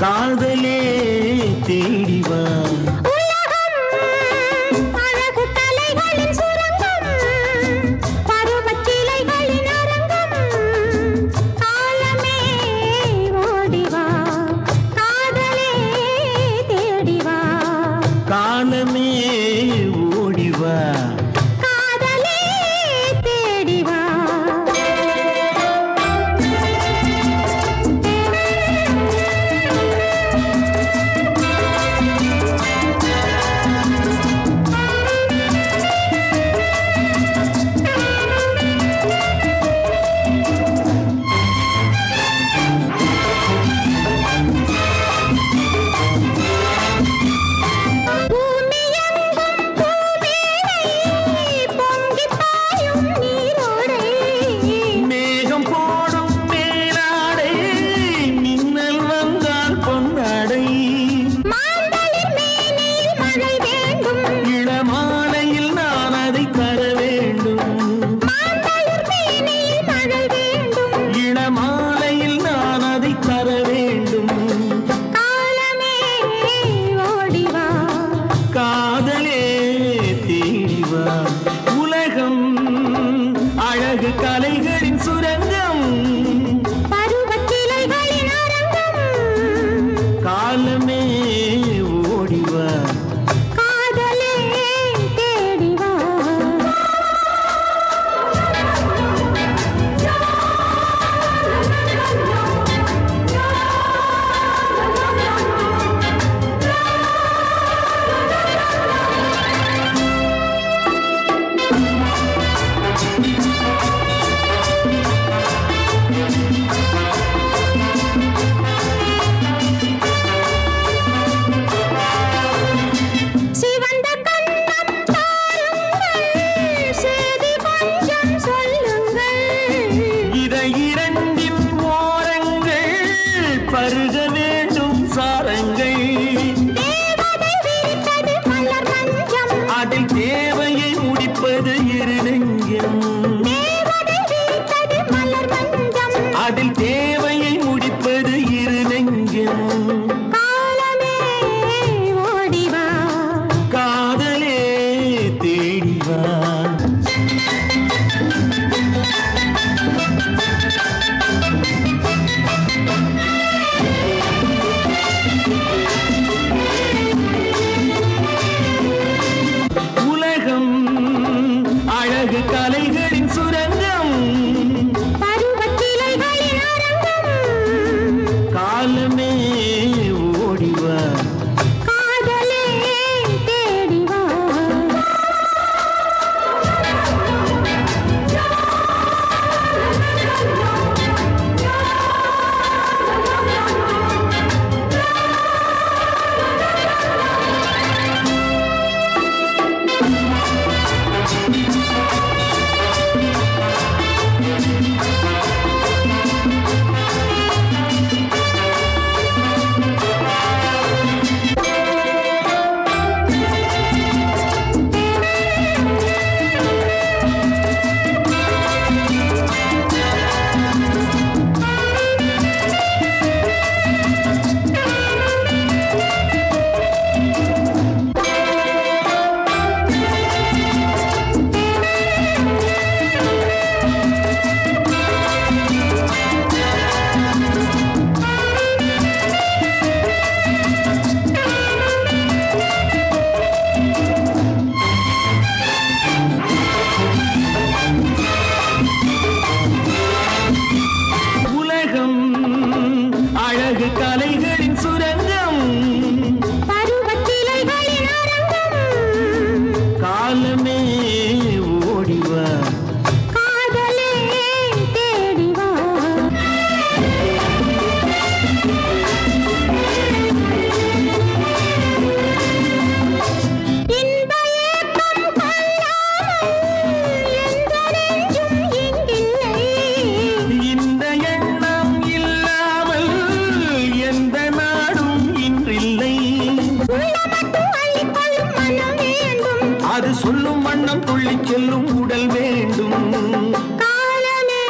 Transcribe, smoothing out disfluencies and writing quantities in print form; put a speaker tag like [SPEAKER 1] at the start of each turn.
[SPEAKER 1] காதலே தேடிவா காலமே ஓடிவா
[SPEAKER 2] காதலே தேடிவா
[SPEAKER 1] உலகம் அழகு கலைகளின் சுரங்கம்
[SPEAKER 2] பருவச்சிலைகளின் அரங்கம்
[SPEAKER 1] காலமே ஓடிவா
[SPEAKER 2] காதலே தேடிவா
[SPEAKER 1] பருக வேண்டும் சாரங்கள் அதில் தேவையை முடிப்பது இரு நெஞ்சம் அதில் தேவையை முடிப்பது இரு நெஞ்சம்
[SPEAKER 2] காலமே ஓடிவா
[SPEAKER 1] காதலே தேடிவா அழகு கலைகளின் சுரங்கம்
[SPEAKER 2] பருவச்சிலைகளின் அரங்கம்
[SPEAKER 1] காலமே ஓடிவா
[SPEAKER 2] காதலே தேடிவா
[SPEAKER 1] அழகு கலைகளின் சுரங்கம்
[SPEAKER 2] பருவச்சிலைகளின் அரங்கம்
[SPEAKER 1] காலமே ஓடிவா
[SPEAKER 2] காதலே தேடிவா இன்ப ஏக்கம் கொள்ளாமல் எந்த நெஞ்சும் இங்கில்லை
[SPEAKER 1] இந்த எண்ணம் இல்லாமல் எந்த நாடும் இன்றில்லை அது சொல்லும் வண்ணம் துள்ளி செல்லும் உடல் வேண்டும்
[SPEAKER 2] காலமே